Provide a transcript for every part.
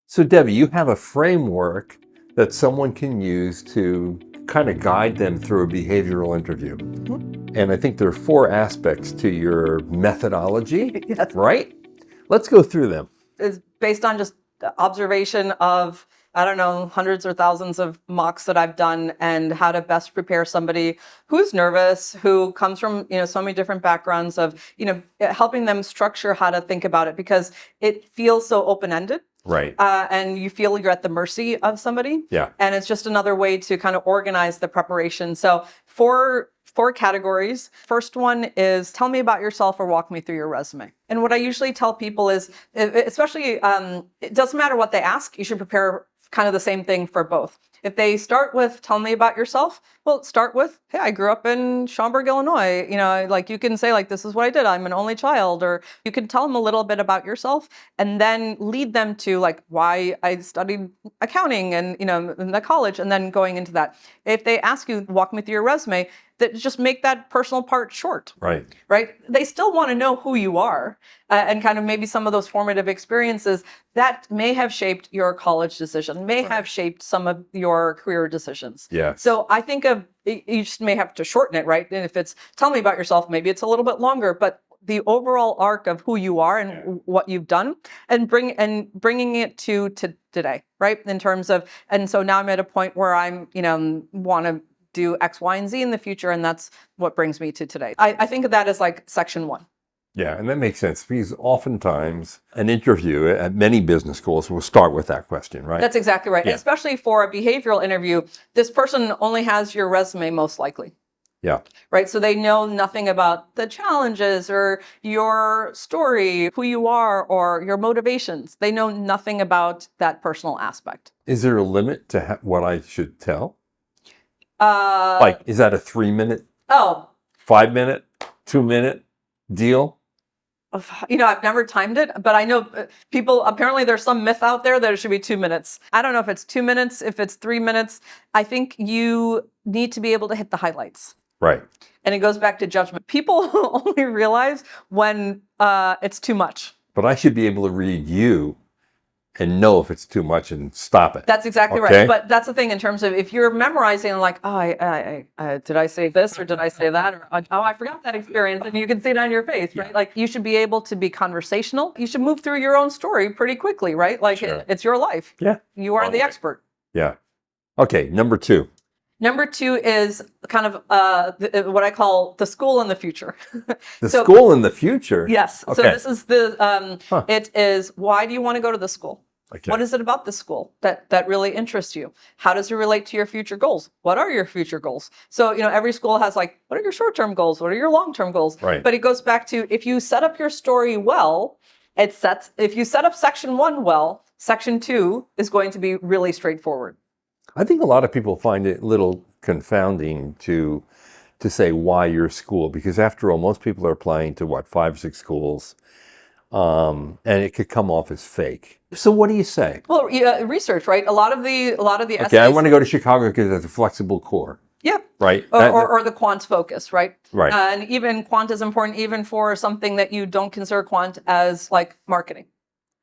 So Debbie, you have a framework that someone can use to kind of guide them through a behavioral interview. And I think there are 4 aspects to your methodology, Yes. right? Let's go through them. It's based on just observation of, I don't know, hundreds or thousands of mocks that I've done and how to best prepare somebody who's nervous, who comes from, so many different backgrounds of, helping them structure how to think about it because it feels so open-ended. Right. And you feel you're at the mercy of somebody. Yeah. And it's just another way to kind of organize the preparation. So 4 categories. First one is tell me about yourself or walk me through your resume. And what I usually tell people is, especially, it doesn't matter what they ask, you should prepare kind of the same thing for both. If they start with, tell me about yourself, well, start with, hey, I grew up in Schaumburg, Illinois. You can say this is what I did. I'm an only child, or you can tell them a little bit about yourself and then lead them to why I studied accounting and, in the college, and then going into that. If they ask you, walk me through your resume, that just make that personal part short. Right. They still want to know who you are and kind of maybe some of those formative experiences that may have shaped your college decision, may have shaped some of your career decisions. Yeah. So I think you just may have to shorten it, right? And if it's tell me about yourself, maybe it's a little bit longer, but the overall arc of who you are and what you've done and bringing it to today, right? In terms of, and so now I'm at a point where I'm, want to do X, Y, and Z in the future, and that's what brings me to today. I think of that as section 1. Yeah, and that makes sense because oftentimes an interview at many business schools will start with that question, right? That's exactly right. Yeah. Especially for a behavioral interview, this person only has your resume most likely. Yeah. Right. So they know nothing about the challenges or your story, who you are, or your motivations. They know nothing about that personal aspect. Is there a limit to what I should tell? Is that a 3-minute, 5-minute, 2-minute deal? I've never timed it, but I know people, apparently there's some myth out there that it should be 2 minutes. I don't know if it's 2 minutes, if it's 3 minutes. I think you need to be able to hit the highlights. Right. And it goes back to judgment. People only realize when it's too much. But I should be able to read you and know if it's too much and stop it. That's exactly right. But that's the thing in terms of if you're memorizing did I say this or did I say that? Or, I forgot that experience. And you can see it on your face, right? You should be able to be conversational. You should move through your own story pretty quickly, right? Sure. It's your life. Yeah. You are the expert. Yeah. Okay, number 2. Number 2 is kind of what I call the school in the future. School in the future? Yes. Okay. So this is it is, why do you want to go to the school? Okay. What is it about the school that really interests you? How does it relate to your future goals? What are your future goals? So, every school has what are your short-term goals? What are your long-term goals? Right. But it goes back to, if you set up your story well, if you set up section 1 well, section 2 is going to be really straightforward. I think a lot of people find it a little confounding to say why your school, because after all, most people are applying to 5 or 6 schools, and it could come off as fake. So what do you say? Well, research, right? A lot of the Okay, essays, I want to go to Chicago because it's a flexible core. Yeah. Right. Or the quant focus, right? Right. And even quant is important even for something that you don't consider quant as marketing.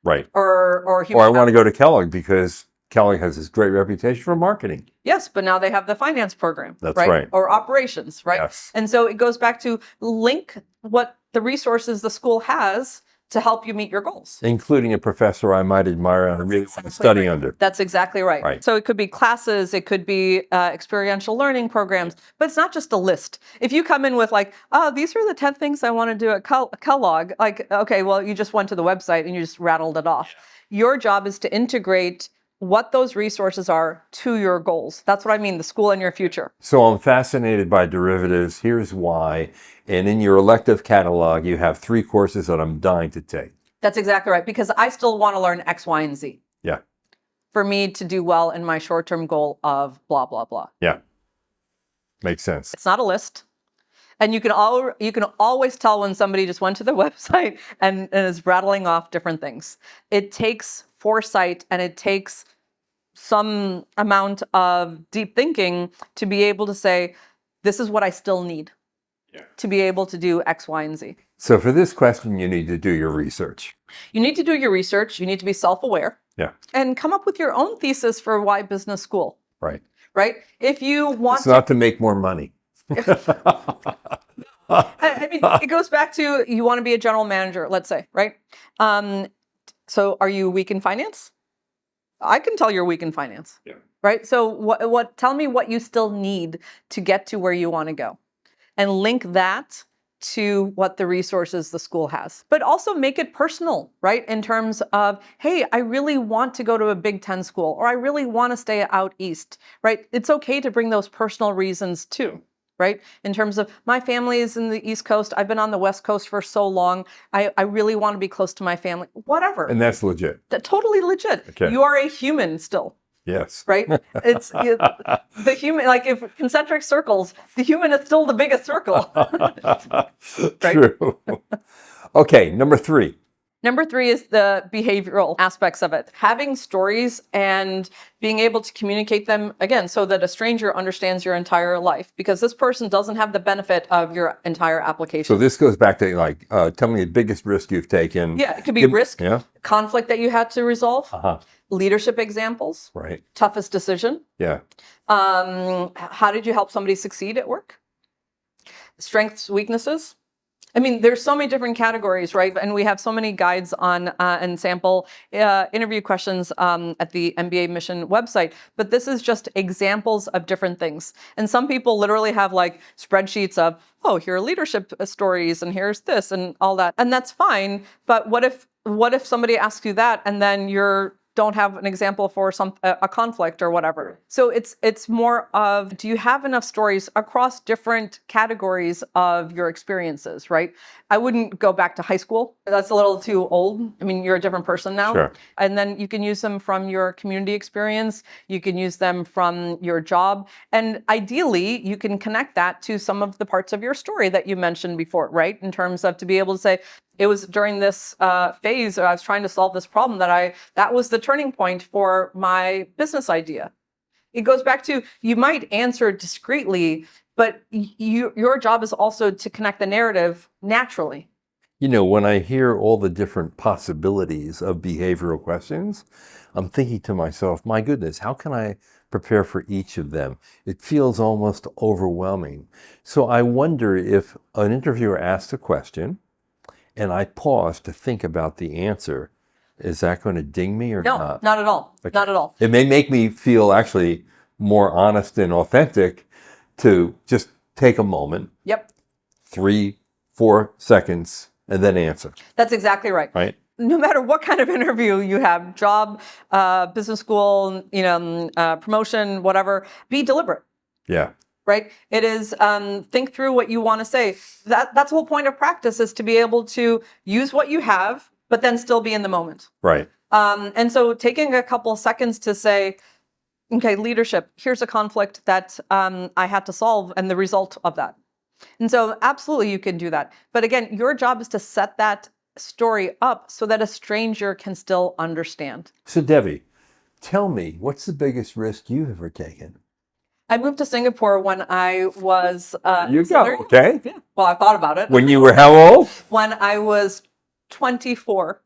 Right. Or I want to go to Kellogg because Kellogg has this great reputation for marketing. Yes, but now they have the finance program. That's right. Or operations, right? Yes. And so it goes back to link what the resources the school has to help you meet your goals. Including a professor I might admire and really want to study under. That's exactly right. Right. So it could be classes, it could be experiential learning programs, but it's not just a list. If you come in with these are the 10 things I want to do at Kellogg, okay, well, you just went to the website and you just rattled it off. Your job is to integrate what those resources are to your goals. That's what I mean, the school in your future. So I'm fascinated by derivatives. Here's why. And in your elective catalog, you have 3 courses that I'm dying to take. That's exactly right, because I still want to learn X, Y, and Z. Yeah. For me to do well in my short-term goal of blah, blah, blah. Yeah. Makes sense. It's not a list. And you can always tell when somebody just went to the website and is rattling off different things. It takes foresight and it takes some amount of deep thinking to be able to say, this is what I still need to be able to do X, Y, and Z. So for this question, you need to do your research. You need to do your research. You need to be self-aware. Yeah. And come up with your own thesis for why business school, Right. right? If you want It's not to make more money. I mean, it goes back to you want to be a general manager, let's say, right? So are you weak in finance? I can tell you're weak in finance, Yeah. right? So tell me what you still need to get to where you want to go, and link that to what the resources the school has. But also make it personal, right? In terms of, hey, I really want to go to a Big Ten school, or I really want to stay out east, right? It's okay to bring those personal reasons too, right? In terms of, my family is in the East Coast, I've been on the West Coast for so long, I really want to be close to my family, whatever. And that's legit. Totally legit. Okay. You are a human still. Yes. Right? It's the human, like if concentric circles, the human is still the biggest circle. Right? True. Okay, number 3. Number 3 is the behavioral aspects of it. Having stories and being able to communicate them, again, so that a stranger understands your entire life, because this person doesn't have the benefit of your entire application. So this goes back to like, tell me the biggest risk you've taken. Yeah, it could be risk, yeah, conflict that you had to resolve, leadership examples, right, toughest decision. yeah, How did you help somebody succeed at work? Strengths, weaknesses. I mean, there's so many different categories, right? And we have so many guides on and sample interview questions at the mbaMission website. But this is just examples of different things. And some people literally have like spreadsheets of, oh, here are leadership stories, and here's this and all that. And that's fine. But what if somebody asks you that and then you're don't have an example for a conflict or whatever. So it's more of, do you have enough stories across different categories of your experiences, right? I wouldn't go back to high school. That's a little too old. I mean, you're a different person now. Sure. And then you can use them from your community experience. You can use them from your job. And ideally, you can connect that to some of the parts of your story that you mentioned before, right? In terms of to be able to say, it was during this phase I was trying to solve this problem that was the turning point for my business idea. It goes back to, you might answer discreetly, but your job is also to connect the narrative naturally. You know, when I hear all the different possibilities of behavioral questions, I'm thinking to myself, my goodness, how can I prepare for each of them? It feels almost overwhelming. So I wonder if an interviewer asks a question and I pause to think about the answer, is that going to ding me or No, not? not at all. Okay. Not at all. It may make me feel actually more honest and authentic to just take a moment. Yep. 3-4 seconds and then answer. That's exactly right. Right? No matter what kind of interview you have, job, business school, promotion, whatever, be deliberate. Yeah. Right? It is think through what you want to say. That's the whole point of practice, is to be able to use what you have, but then still be in the moment. Right. And so taking a couple seconds to say, okay, leadership, here's a conflict that I had to solve and the result of that. And so absolutely you can do that. But again, your job is to set that story up so that a stranger can still understand. So Devi, tell me, what's the biggest risk you've ever taken? I moved to Singapore when I was... You go, okay. Yeah. Well, I thought about it. When you were how old? When I was 24,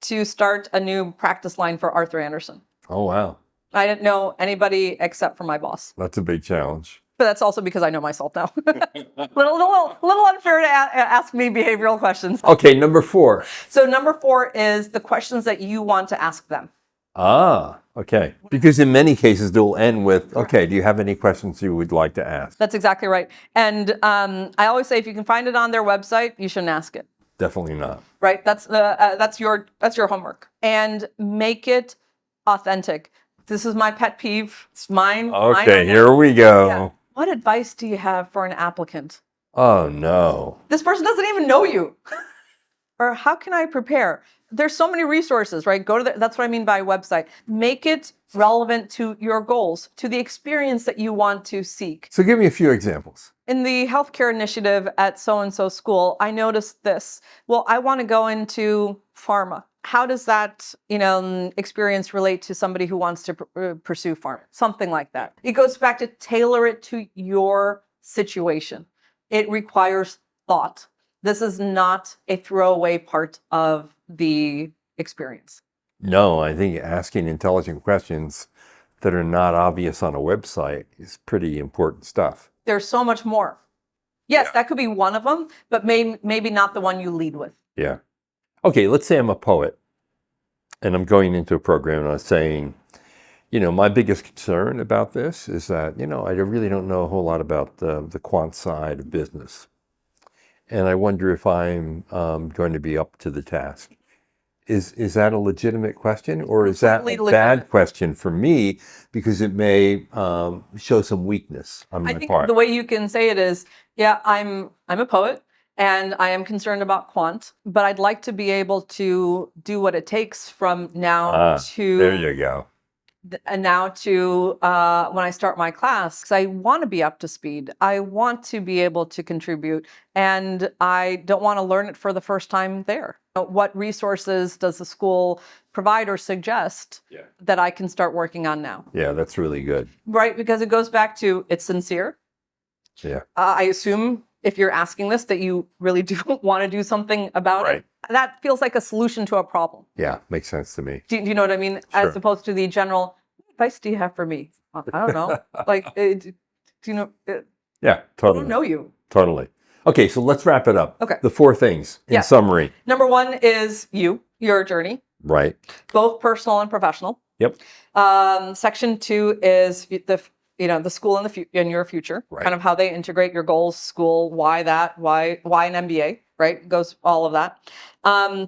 to start a new practice line for Arthur Andersen. Oh, wow. I didn't know anybody except for my boss. That's a big challenge. But that's also because I know myself now. little unfair to ask me behavioral questions. Okay, number 4. So number 4 is the questions that you want to ask them. Ah, okay. Because in many cases, they'll end with, okay, do you have any questions you would like to ask? That's exactly right. And I always say, if you can find it on their website, you shouldn't ask it. Definitely not. Right? That's your homework. And make it authentic. This is my pet peeve. It's mine. Okay, here we go. Yeah. What advice do you have for an applicant? Oh, no. This person doesn't even know you. Or how can I prepare? There's so many resources, right? That's what I mean by website. Make it relevant to your goals, to the experience that you want to seek. So give me a few examples. In the healthcare initiative at so-and-so school, I noticed this. Well, I want to go into pharma. How does that, experience relate to somebody who wants to pursue pharma? Something like that. It goes back to tailor it to your situation. It requires thought. This is not a throwaway part of the experience. No, I think asking intelligent questions that are not obvious on a website is pretty important stuff. There's so much more. Yes, Yeah. that could be one of them, but maybe not the one you lead with. Yeah. Okay, let's say I'm a poet and I'm going into a program and I'm saying, my biggest concern about this is that, I really don't know a whole lot about the quant side of business. And I wonder if I'm going to be up to the task. Is that a legitimate question, or is that a bad question for me because it may show some weakness on my part? I think the way you can say it is, yeah, I'm a poet and I am concerned about quant, but I'd like to be able to do what it takes from now to there you go. And now to when I start my class, because I want to be up to speed. I want to be able to contribute, and I don't want to learn it for the first time there. What resources does the school provide or suggest that I can start working on now? Yeah, that's really good. Right, because it goes back to it's sincere. Yeah. I assume if you're asking this that you really do want to do something about it. That feels like a solution to a problem. Yeah, makes sense to me. Do you know what I mean? Sure. As opposed to the general, what advice do you have for me? I don't know. Like, do you know? Yeah, totally. I don't know you. Totally. Okay, so let's wrap it up. Okay. The 4 things in summary. Number 1 is your journey. Right. Both personal and professional. Yep. Section 2 is the school and your future, kind of how they integrate your goals, school, why an MBA, right? Goes all of that.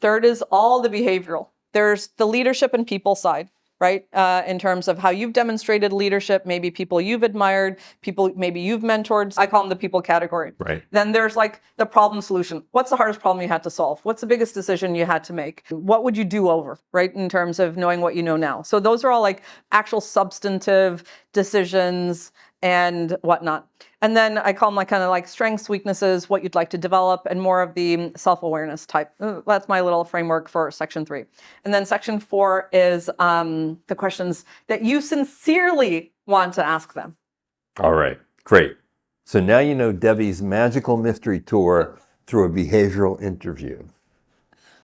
Third is all the behavioral. There's the leadership and people side, right? In terms of how you've demonstrated leadership, maybe people you've admired, people maybe you've mentored. I call them the people category. Right. Then there's like the problem solution. What's the hardest problem you had to solve? What's the biggest decision you had to make? What would you do over, right? In terms of knowing what you know now. So those are all like actual substantive decisions and whatnot. And then I call them like kind of like strengths, weaknesses, what you'd like to develop, and more of the self-awareness type. That's my little framework for section 3. And then section 4 is the questions that you sincerely want to ask them. All right, great. So now you know Devi's magical mystery tour through a behavioral interview.